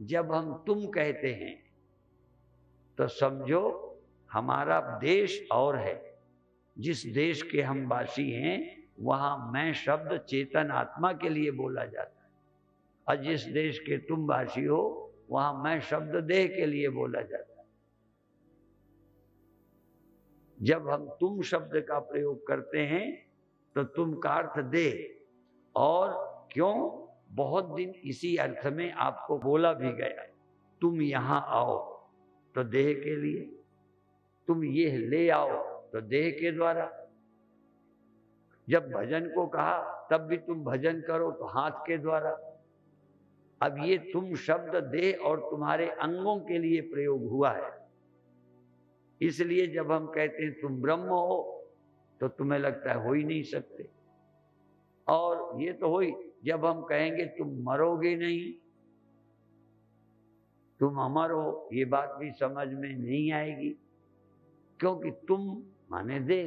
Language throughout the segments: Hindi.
जब हम तुम कहते हैं तो समझो हमारा देश और है। जिस देश के हम वासी हैं वहां मैं शब्द चेतन आत्मा के लिए बोला जाता है, और जिस देश के तुम वासी हो वहां मैं शब्द देह के लिए बोला जाता है। जब हम तुम शब्द का प्रयोग करते हैं तो तुम का अर्थ देह, और क्यों बहुत दिन इसी अर्थ में आपको बोला भी गया। तुम यहां आओ तो देह के लिए, तुम ये ले आओ तो देह के द्वारा। जब भजन को कहा तब भी तुम भजन करो तो हाथ के द्वारा। अब ये तुम शब्द देह और तुम्हारे अंगों के लिए प्रयोग हुआ है। इसलिए जब हम कहते हैं तुम ब्रह्म हो तो तुम्हें लगता है हो ही नहीं सकते, और ये तो हो ही। जब हम कहेंगे तुम मरोगे नहीं, तुम अमर हो, ये बात भी समझ में नहीं आएगी, क्योंकि तुम माने दे।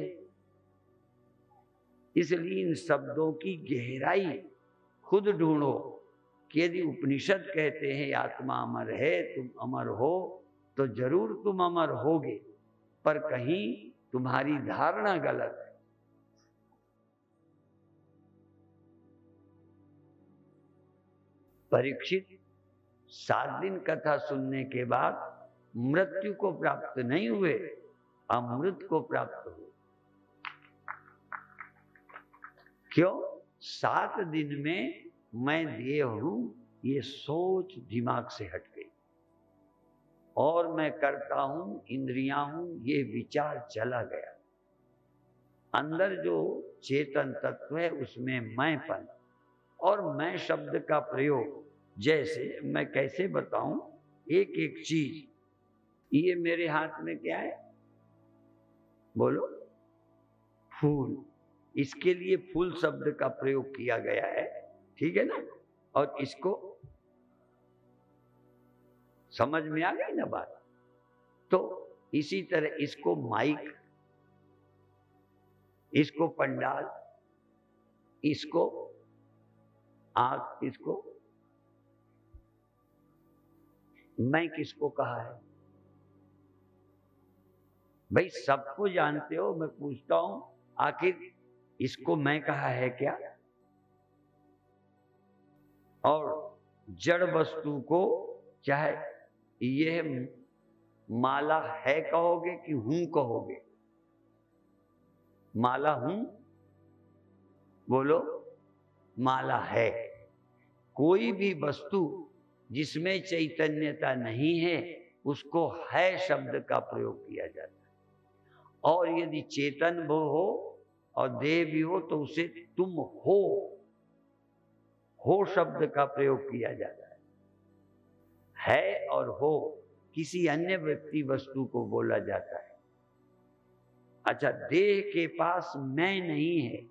इसलिए इन शब्दों की गहराई खुद ढूंढो कि यदि उपनिषद कहते हैं आत्मा अमर है, तुम अमर हो, तो जरूर तुम अमर होगे, पर कहीं तुम्हारी धारणा गलत है। परीक्षित 7 दिन कथा सुनने के बाद मृत्यु को प्राप्त नहीं हुए, अमृत को प्राप्त हुए। क्यों? 7 दिन में मैं देह हूं ये सोच दिमाग से हट गई, और मैं करता हूं, इंद्रियां हूं, ये विचार चला गया। अंदर जो चेतन तत्व है उसमें मैंपन और मैं शब्द का प्रयोग, जैसे मैं कैसे बताऊं, एक एक चीज। ये मेरे हाथ में क्या है? बोलो। फूल। इसके लिए फूल शब्द का प्रयोग किया गया है, ठीक है ना? और इसको समझ में आ गई ना बात? तो इसी तरह इसको माइक, इसको पंडाल, इसको आंख, इसको मैं किसको कहा है? भाई सबको जानते हो, मैं पूछता हूं आखिर इसको मैं कहा है क्या? और जड़ वस्तु को चाहे यह माला है कहोगे कि हूं कहोगे? माला हूं? बोलो। माला है। कोई भी वस्तु जिसमें चैतन्यता नहीं है उसको है शब्द का प्रयोग किया जाता है। और यदि चेतन वो हो और देह भी हो तो उसे तुम हो शब्द का प्रयोग किया जाता है और हो किसी अन्य व्यक्ति वस्तु को बोला जाता है। अच्छा, देह के पास मैं नहीं है,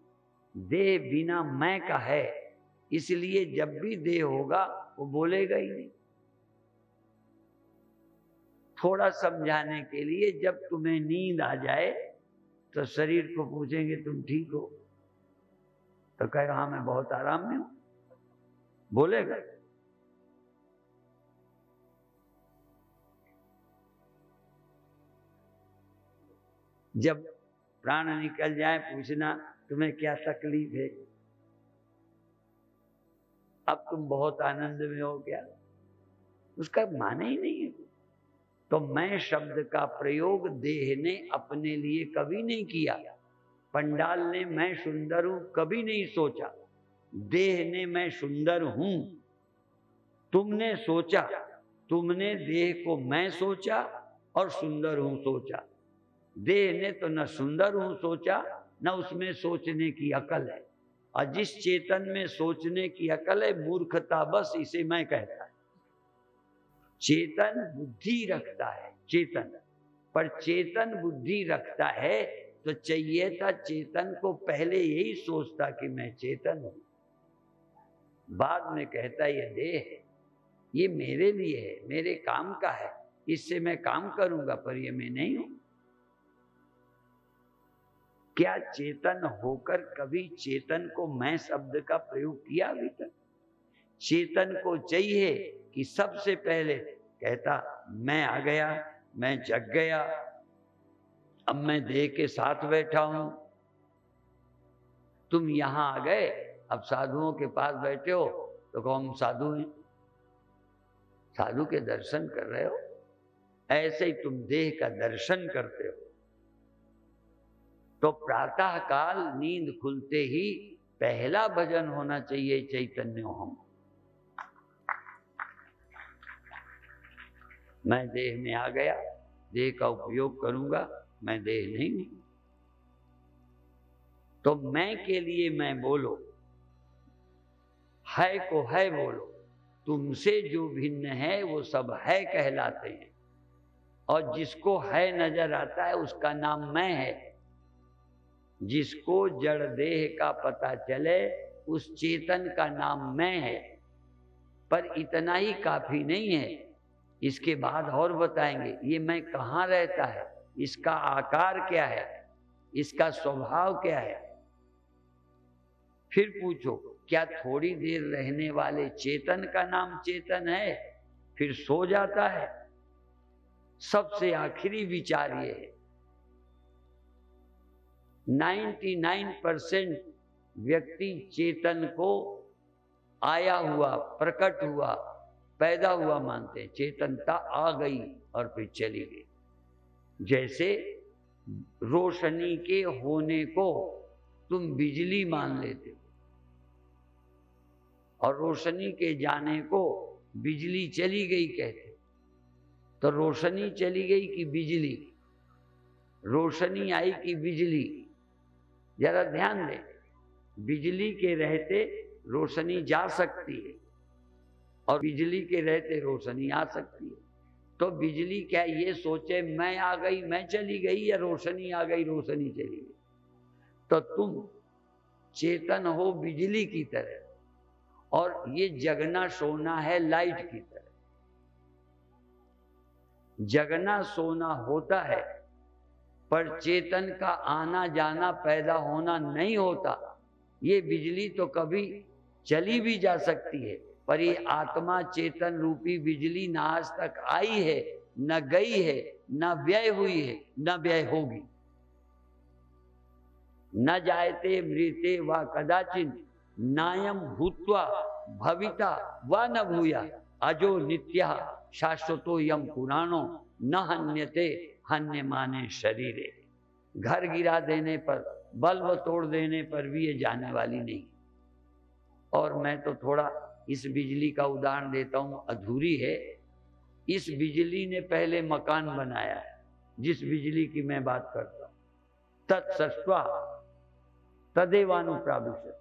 देह बिना मैं का है, इसलिए जब भी देह होगा वो बोलेगा ही नहीं। थोड़ा समझाने के लिए, जब तुम्हें नींद आ जाए तो शरीर को पूछेंगे तुम ठीक हो, तो कहेगा हाँ मैं बहुत आराम में हूं, बोलेगा। जब प्राण निकल जाए पूछना तुम्हें क्या तकलीफ है, अब तुम बहुत आनंद में हो क्या? उसका माने ही नहीं है। तो मैं शब्द का प्रयोग देह ने अपने लिए कभी नहीं किया। पंडाल ने मैं सुंदर हूं कभी नहीं सोचा। देह ने मैं सुंदर हूं, तुमने सोचा। तुमने देह को मैं सोचा और सुंदर हूं सोचा। देह ने तो न सुंदर हूं सोचा न उसमें सोचने की अकल है। और जिस चेतन में सोचने की अकल है, मूर्खता बस इसे मैं कहता है। चेतन बुद्धि रखता है, चेतन पर चेतन बुद्धि रखता है तो चाहिए था चेतन को पहले यही सोचता कि मैं चेतन हूं। बाद में कहता ये देह है, ये मेरे लिए है, मेरे काम का है, इससे मैं काम करूंगा, पर ये मैं नहीं हूं। क्या चेतन होकर कभी चेतन को मैं शब्द का प्रयोग किया अभी तक? चेतन को चाहिए कि सबसे पहले कहता मैं आ गया, मैं जग गया, अब मैं देह के साथ बैठा हूं। तुम यहां आ गए, अब साधुओं के पास बैठे हो तो कहो हम साधु हैं, साधु के दर्शन कर रहे हो। ऐसे ही तुम देह का दर्शन करते हो। तो प्रातः काल नींद खुलते ही पहला भजन होना चाहिए चैतन्य हम। मैं देह में आ गया, देह का उपयोग करूंगा, मैं देह नहीं हूं। तो मैं के लिए मैं बोलो, है को है बोलो। तुमसे जो भिन्न है वो सब है कहलाते हैं, और जिसको है नजर आता है उसका नाम मैं है। जिसको जड़ देह का पता चले उस चेतन का नाम मैं है। पर इतना ही काफी नहीं है, इसके बाद और बताएंगे ये मैं कहाँ रहता है, इसका आकार क्या है, इसका स्वभाव क्या है। फिर पूछो क्या थोड़ी देर रहने वाले चेतन का नाम चेतन है, फिर सो जाता है। सबसे आखिरी विचार ये है, 99% व्यक्ति चेतन को आया हुआ, प्रकट हुआ, पैदा हुआ मानते हैं। चेतनता आ गई और फिर चली गई। जैसे रोशनी के होने को तुम बिजली मान लेते हो, और रोशनी के जाने को बिजली चली गई कहते। तो रोशनी चली गई कि बिजली, रोशनी आई कि बिजली? जरा ध्यान दें, बिजली के रहते रोशनी जा सकती है और बिजली के रहते रोशनी आ सकती है। तो बिजली क्या ये सोचे मैं आ गई मैं चली गई, या रोशनी आ गई रोशनी चली गई? तो तुम चेतन हो बिजली की तरह, और ये जगना सोना है लाइट की तरह। जगना सोना होता है, पर चेतन का आना जाना पैदा होना नहीं होता। ये बिजली तो कभी चली भी जा सकती है, पर ये आत्मा चेतन रूपी बिजली न आज तक आई है, न गई है, न व्यय हुई है, न व्यय होगी। न जायते मृते व कदाचिन नायम भूत्वा भविता व न भूया अजो नित्यः शाश्वतो यम पुराणो न हन्यते हन्य माने शरीरे। घर गिरा देने पर, बल्ब तोड़ देने पर भी ये जाने वाली नहीं। और मैं तो थोड़ा इस बिजली का उदाहरण देता हूं, अधूरी है। इस बिजली ने पहले मकान बनाया है, जिस बिजली की मैं बात करता हूं। तत्सृष्ट्वा तदेवानुप्राविशत्।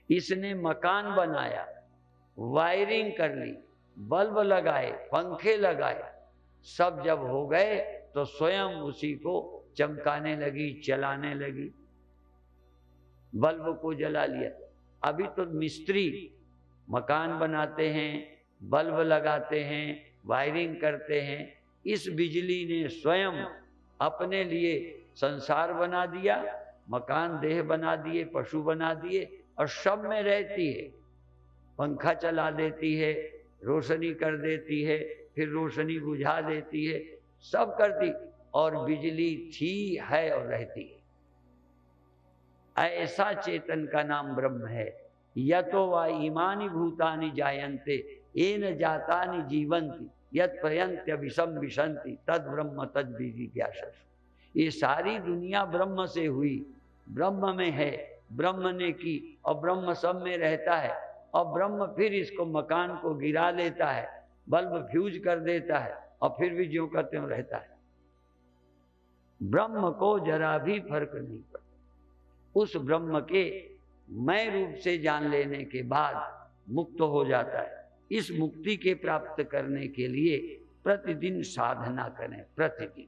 इसने मकान बनाया, वायरिंग कर ली, बल्ब लगाए, पंखे लगाए, सब जब हो गए तो स्वयं उसी को चमकाने लगी, चलाने लगी। बल्ब को जला लिया। अभी तो मिस्त्री मकान बनाते हैं, बल्ब लगाते हैं, वायरिंग करते हैं। इस बिजली ने स्वयं अपने लिए संसार बना दिया, मकान देह बना दिए, पशु बना दिए, और सब में रहती है। पंखा चला देती है, रोशनी कर देती है, फिर रोशनी बुझा देती है, सब करती, और बिजली थी, है और रहती है। ऐसा चेतन का नाम ब्रह्म है। यतो वा इमानि भूतानि जायन्ते येन जातानि जीवन्ति यत् प्रयन्त्य विषम विशन्ति तद ब्रह्म तद विजिज्ञासु। ये सारी दुनिया ब्रह्म से हुई, ब्रह्म में है, ब्रह्म ने की, और ब्रह्म सब में रहता है। और ब्रह्म फिर इसको मकान को गिरा देता है, बल्ब फ्यूज कर देता है, और फिर भी ज्यों का त्यों रहता है। ब्रह्म को जरा भी फर्क नहीं पड़ता। उस ब्रह्म के मैं रूप से जान लेने के बाद मुक्त हो जाता है। इस मुक्ति के प्राप्त करने के लिए प्रतिदिन साधना करें, प्रतिदिन।